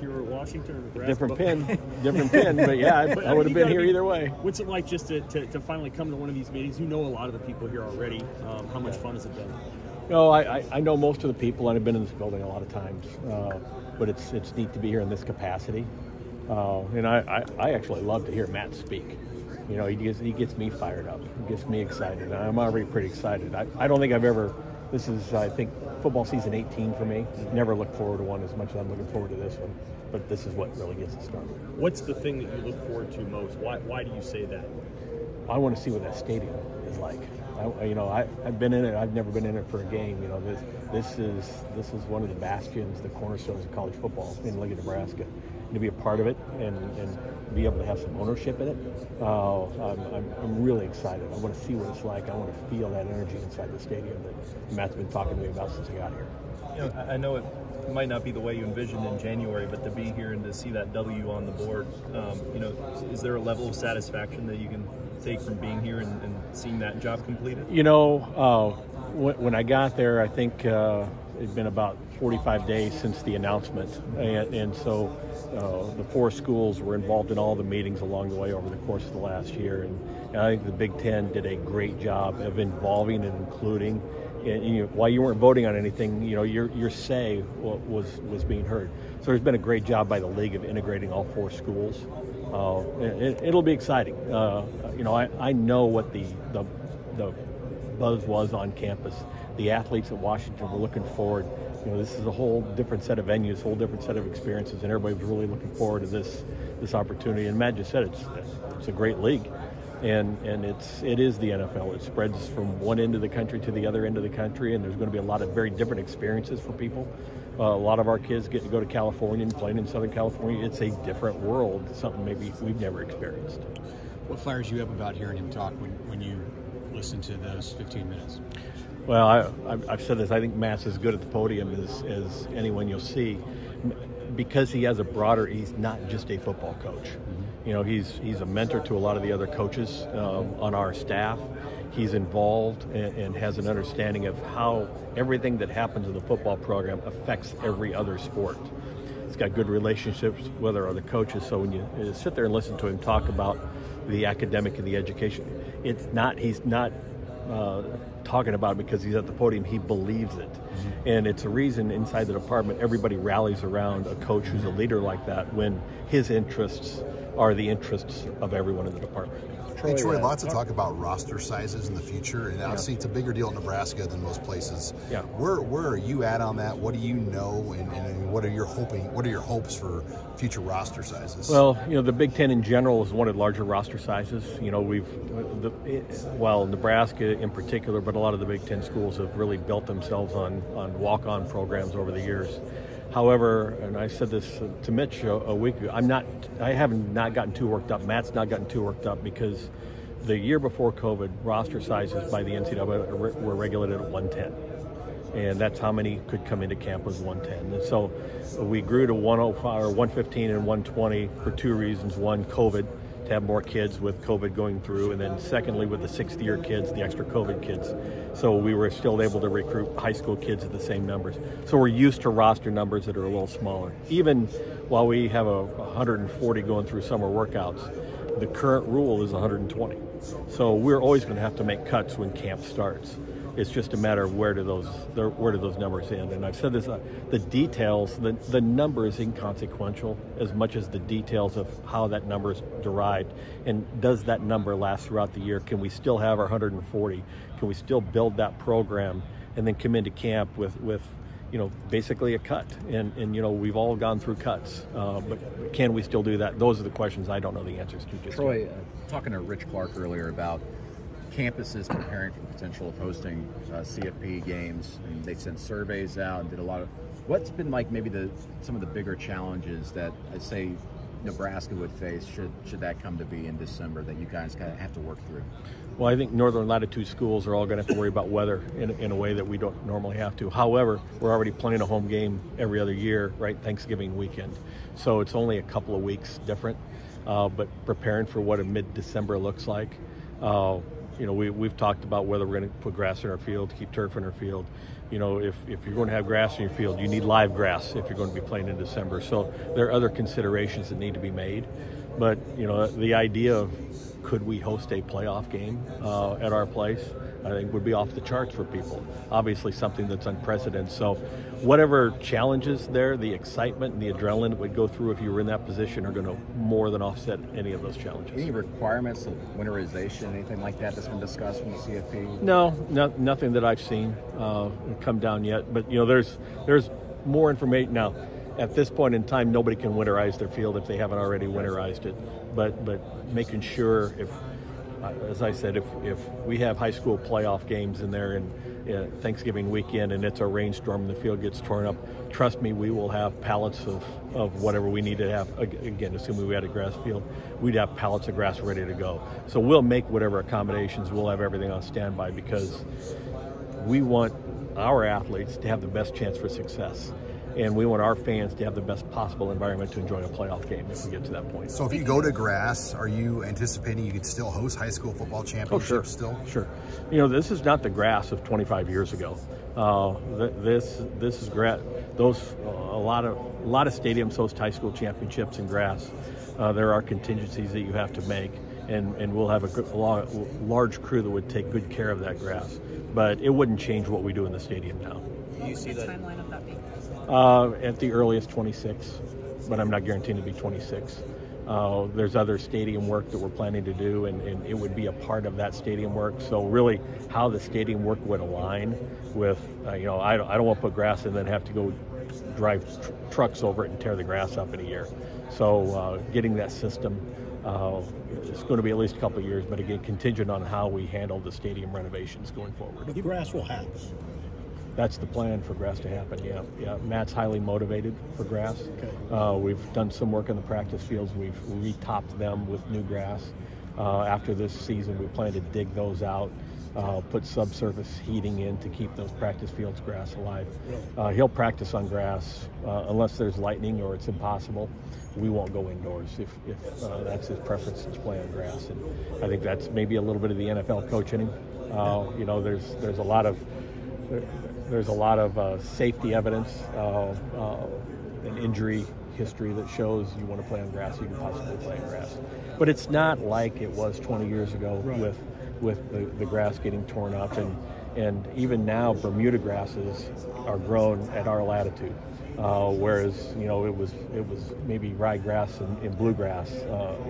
You were Washington or Nebraska. Different pin, but yeah, I would have been here either way. What's it like just to finally come to one of these meetings? You know a lot of the people here already. How much fun has it been? No, I know most of the people, and I've been in this building a lot of times, but it's neat to be here in this capacity. And I actually love to hear Matt speak. You know, he gets me fired up. He gets me excited. I'm already pretty excited. I don't think I've ever. This is, I think, football season 18 for me. Never looked forward to one as much as I'm looking forward to this one. But this is what really gets us started. What's the thing that you look forward to most? Why do you say that? I want to see what that stadium is like. I've been in it. I've never been in it for a game. You know, this is one of the bastions, the cornerstones of college football in Lincoln, Nebraska. And to be a part of it and be able to have some ownership in it, I'm really excited. I want to see what it's like. I want to feel that energy inside the stadium that Matt's been talking to me about since I got here. You know, I know it might not be the way you envisioned in January, but to be here and to see that W on the board, is there a level of satisfaction that you can take from being here and seeing that job completed? You know, when I got there, I think it'd been about 45 days since the announcement, and so the 4 schools were involved in all the meetings along the way over the course of the last year, and I think the Big Ten did a great job of involving and including. And while you weren't voting on anything, you know, your say was being heard. So there's been a great job by the league of integrating all 4 schools. It'll be exciting. I know what the buzz was on campus. The athletes at Washington were looking forward. You know, this is a whole different set of venues, a whole different set of experiences, and everybody was really looking forward to this opportunity. And Matt just said it's a great league. And it is the NFL. It spreads from one end of the country to the other end of the country, and there's going to be a lot of very different experiences for people. A lot of our kids get to go to California and playing in Southern California. It's a different world, something maybe we've never experienced. What fires you up about hearing him talk when you listen to those 15 minutes? Well, I've said this. I think Matt's as good at the podium as anyone you'll see, because he has he's not just a football coach. You know, he's a mentor to a lot of the other coaches on our staff. He's involved and has an understanding of how everything that happens in the football program affects every other sport. He's got good relationships with our other coaches, so when you sit there and listen to him talk about the academic and the education, he's not talking about it because he's at the podium. He believes it. And it's a reason inside the department everybody rallies around a coach who's a leader like that when his interests are the interests of everyone in the department. Hey, Troy, lots of talk about roster sizes in the future, and obviously it's a bigger deal in Nebraska than most places. Yeah. Where are you at on that? What do you know, and what are your hopes for future roster sizes? Well, you know, the Big Ten in general has wanted larger roster sizes. You know, while Nebraska in particular, but a lot of the Big Ten schools have really built themselves on walk-on programs over the years. However, and I said this to Mitch a week ago, I have not gotten too worked up. Matt's not gotten too worked up because the year before COVID, roster sizes by the NCAA were regulated at 110. And that's how many could come into camp was 110. And so we grew to 105 or 115 and 120 for 2 reasons. One, COVID, to have more kids with COVID going through, and then secondly with the 6th-year kids, the extra COVID kids. So we were still able to recruit high school kids at the same numbers. So we're used to roster numbers that are a little smaller. Even while we have 140 going through summer workouts, the current rule is 120. So we're always going to have to make cuts when camp starts. It's just a matter of where do those numbers end. And I've said this, the details, the number is inconsequential as much as the details of how that number is derived. And does that number last throughout the year? Can we still have our 140? Can we still build that program and then come into camp with you know, basically a cut? And you know, we've all gone through cuts, but can we still do that? Those are the questions I don't know the answers to. Troy, talking to Rich Clark earlier about campuses preparing for the potential of hosting CFP games, and they sent surveys out and did a lot of. What's been like maybe some of the bigger challenges that I'd say Nebraska would face should that come to be in December that you guys kind of have to work through? Well, I think northern latitude schools are all going to have to worry about weather in a way that we don't normally have to. However, we're already playing a home game every other year, right? Thanksgiving weekend, so it's only a couple of weeks different, but preparing for what a mid-December looks like. we've talked about whether we're going to put grass in our field, keep turf in our field. If you're going to have grass in your field, you need live grass if you're going to be playing in December. So there are other considerations that need to be made. But, the idea of could we host a playoff game at our place, I think would be off the charts for people. Obviously something that's unprecedented. So whatever challenges there, the excitement and the adrenaline that would go through if you were in that position are going to more than offset any of those challenges. Any requirements of winterization, anything like that that's been discussed from the CFP? No, nothing that I've seen come down yet. But, there's more information now. At this point in time, nobody can winterize their field if they haven't already winterized it. But making sure as I said, if we have high school playoff games in there and Thanksgiving weekend and it's a rainstorm and the field gets torn up, trust me, we will have pallets of whatever we need to have. Again, assuming we had a grass field, we'd have pallets of grass ready to go. So we'll make whatever accommodations, we'll have everything on standby because we want our athletes to have the best chance for success. And we want our fans to have the best possible environment to enjoy a playoff game if we get to that point. So if you go to grass, are you anticipating you could still host high school football championships still? Sure. This is not the grass of 25 years ago. This is grass. A lot of stadiums host high school championships in grass. There are contingencies that you have to make, and we'll have a large crew that would take good care of that grass. But it wouldn't change what we do in the stadium now. What would the timeline of that be? At the earliest 26, but I'm not guaranteeing to be 26. There's other stadium work that we're planning to do, and it would be a part of that stadium work. So really how the stadium work would align with, I don't want to put grass and then have to go drive trucks over it and tear the grass up in a year. So getting that system, it's going to be at least a couple of years, but again, contingent on how we handle the stadium renovations going forward. The grass will happen. That's the plan for grass to happen, yeah. Matt's highly motivated for grass. Okay. We've done some work in the practice fields. We've re-topped them with new grass. After this season, we plan to dig those out, put subsurface heating in to keep those practice fields grass alive. He'll practice on grass unless there's lightning or it's impossible. We won't go indoors if that's his preference to play on grass. And I think that's maybe a little bit of the NFL coach in him. There's a lot of safety evidence and injury history that shows you want to play on grass, you can possibly play on grass. But it's not like it was 20 years ago with the grass getting torn up. And even now, Bermuda grasses are grown at our latitude. Whereas it was maybe ryegrass and bluegrass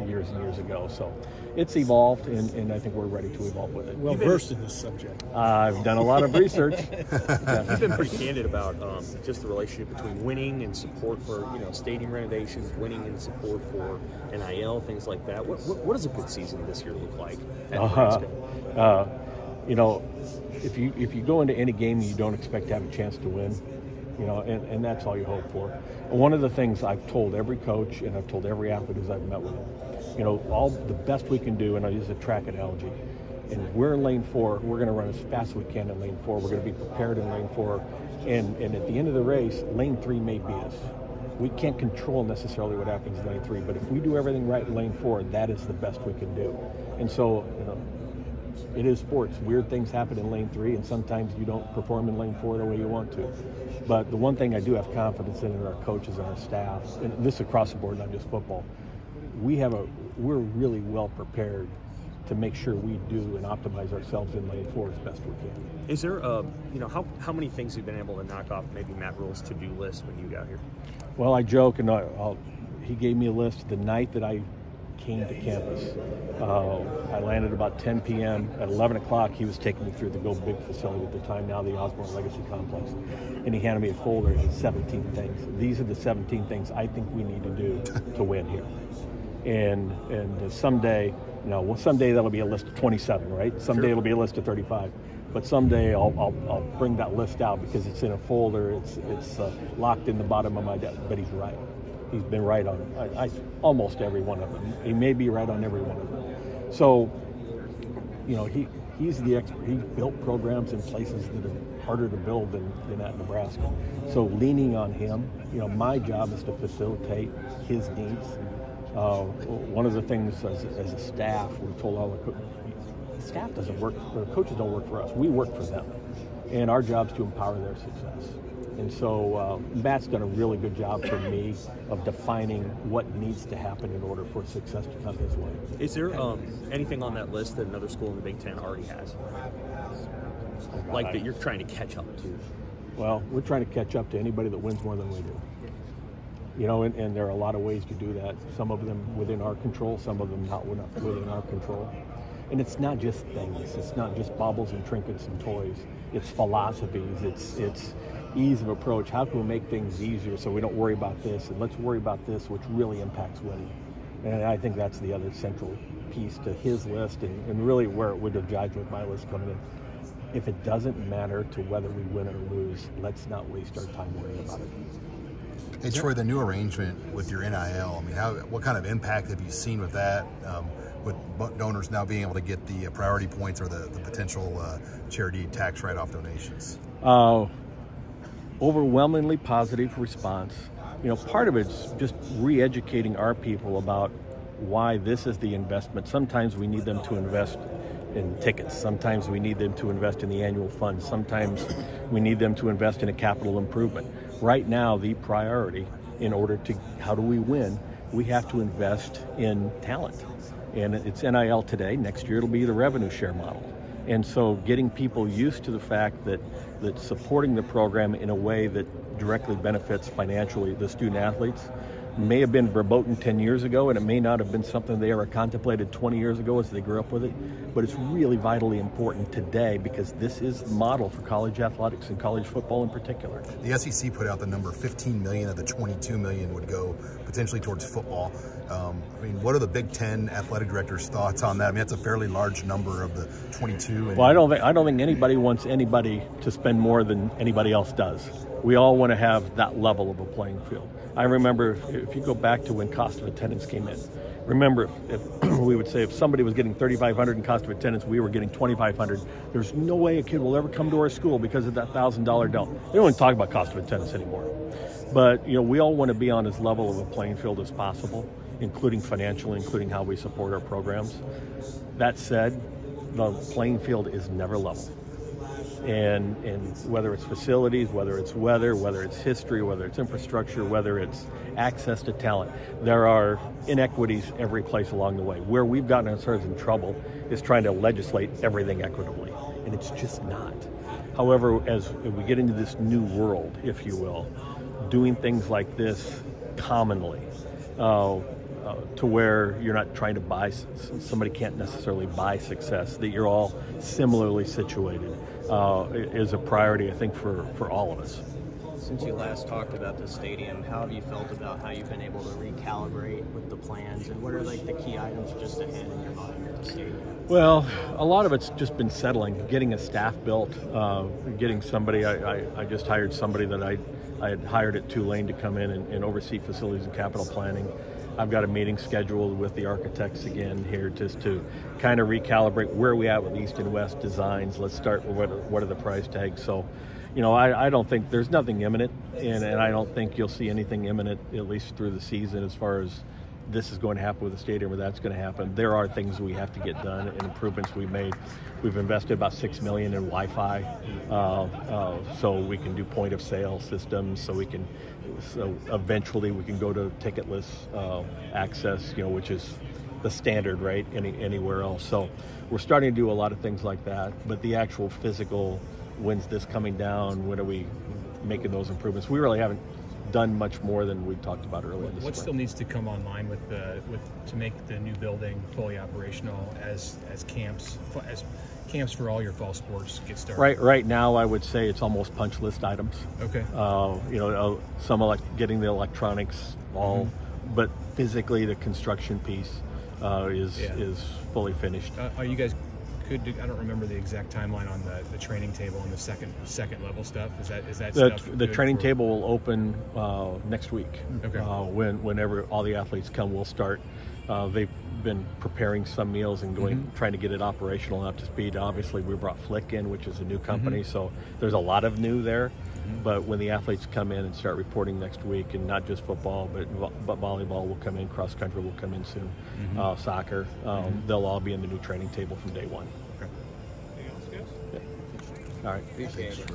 years and years ago. So it's evolved, and I think we're ready to evolve with it. Well versed in this subject. I've done a lot of research. You've been pretty candid about just the relationship between winning and support for stadium renovations, winning and support for NIL, things like that. What does a good season this year look like at Nebraska? If you go into any game and you don't expect to have a chance to win, and that's all you hope for. One of the things I've told every coach and I've told every athlete as I've met with them, all the best we can do, and I use a track analogy, and we're in lane 4, we're going to run as fast as we can in lane 4, we're going to be prepared in lane 4, and at the end of the race, lane 3 may beat us. We can't control necessarily what happens in lane 3, but if we do everything right in lane 4, that is the best we can do. And so, it is sports. Weird things happen in lane 3, and sometimes you don't perform in lane 4 the way you want to. But the one thing I do have confidence in are our coaches and our staff, and this across the board, not just football. We're really well prepared to make sure we do and optimize ourselves in lane 4 as best we can. Is there, how many things have you been able to knock off maybe Matt Rule's to-do list when you got here? Well, I joke, and he gave me a list the night that I came to campus. I landed about 10 p.m. At 11 o'clock, he was taking me through the Go Big facility at the time, now the Osborne Legacy Complex. And he handed me a folder of 17 things. These are the 17 things I think we need to do to win here. And someday, someday that'll be a list of 27, right? Someday it'll be a list of 35. But someday I'll bring that list out because it's in a folder. It's locked in the bottom of my desk. But he's right. He's been right on almost every one of them. He may be right on every one of them. So, he's the expert. He's built programs in places that are harder to build than at Nebraska. So leaning on him, my job is to facilitate his needs. One of the things as a staff, we've told all the staff doesn't work, or the coaches don't work for us. We work for them. And our job is to empower their success. And so Matt's done a really good job for me of defining what needs to happen in order for success to come his way. Is there anything on that list that another school in the Big Ten already has? Like that you're trying to catch up to? Well, we're trying to catch up to anybody that wins more than we do. You know, and there are a lot of ways to do that. Some of them within our control, some of them not within our control. And it's not just things. It's not just baubles and trinkets and toys. It's philosophies. It's ease of approach. How can we make things easier so we don't worry about this, and let's worry about this, which really impacts winning. And I think that's the other central piece to his list, and really where it would have jived with my list coming in. If it doesn't matter to whether we win or lose, let's not waste our time worrying about it. Hey Troy, the new arrangement with your NIL, I mean, what kind of impact have you seen with that? With donors now being able to get the priority points or the potential charity tax write-off donations? Overwhelmingly positive response. You know, part of it's just re-educating our people about why this is the investment. Sometimes we need them to invest in tickets. Sometimes we need them to invest in the annual fund. Sometimes we need them to invest in a capital improvement. Right now, the priority in order to, how do we win? We have to invest in talent. And it's NIL today. Next year it'll be the revenue share model. And so getting people used to the fact that supporting the program in a way that directly benefits financially the student athletes may have been verboten 10 years ago, and it may not have been something they ever contemplated 20 years ago as they grew up with it, but it's really vitally important today because this is the model for college athletics and college football in particular. The SEC put out the number 15 million of the 22 million would go potentially towards football. I mean, what are the Big Ten athletic directors' thoughts on that? I mean, that's a fairly large number of the 22. Well, I don't think anybody wants anybody to spend more than anybody else does. We all want to have that level of a playing field. I remember if you go back to when cost of attendance came in, remember if we would say if somebody was getting $3,500 in cost of attendance, we were getting $2,500. There's no way a kid will ever come to our school because of that $1,000 don't. They don't even talk about cost of attendance anymore. But you know, we all want to be on as level of a playing field as possible, including financially, including how we support our programs. That said, the playing field is never level. And whether it's facilities, whether it's weather, whether it's history, whether it's infrastructure, whether it's access to talent, there are inequities every place along the way. Where we've gotten ourselves in trouble is trying to legislate everything equitably, and it's just not. However, as we get into this new world, if you will, doing things like this commonly, to where you're not trying to buy, somebody can't necessarily buy success, that you're all similarly situated, is a priority, I think, for all of us. Since you last talked about the stadium, how have you felt about how you've been able to recalibrate with the plans, and what are like the key items just ahead in your mind at the stadium? Well, a lot of it's just been settling, getting a staff built, getting somebody. I just hired somebody that I had hired at Tulane to come in and oversee facilities and capital planning. I've got a meeting scheduled with the architects again here just to kind of recalibrate where we at with East and West designs. Let's start with what are the price tags. So, you know, I don't think there's nothing imminent, and I don't think you'll see anything imminent, at least through the season, as far as this is going to happen with the stadium or that's going to happen. There are things we have to get done and improvements we've made. We've invested about $6 million in Wi-Fi, so we can do point of sale systems. So eventually we can go to ticketless access, you know, which is the standard, right? Anywhere else. So we're starting to do a lot of things like that. But the actual physical, when's this coming down? When are we making those improvements? We really haven't done much more than we talked about earlier this What spring. still needs to come online to make the new building fully operational as camps for all your fall sports get started? Right now, I would say it's almost punch list items. Okay. You know, some getting the electronics all, but physically the construction piece is fully finished. Are you guys? I don't remember the exact timeline on the training table and the second level stuff. Is that stuff the training table will open next week. Okay. Whenever all the athletes come, we'll start. They've been preparing some meals and trying to get it operational and up to speed. Obviously, we brought Flick in, which is a new company, so there's a lot of new there. But when the athletes come in and start reporting next week, and not just football, but volleyball will come in, cross country will come in soon, soccer, they'll all be in the new training table from day one. Okay. All right. Appreciate it.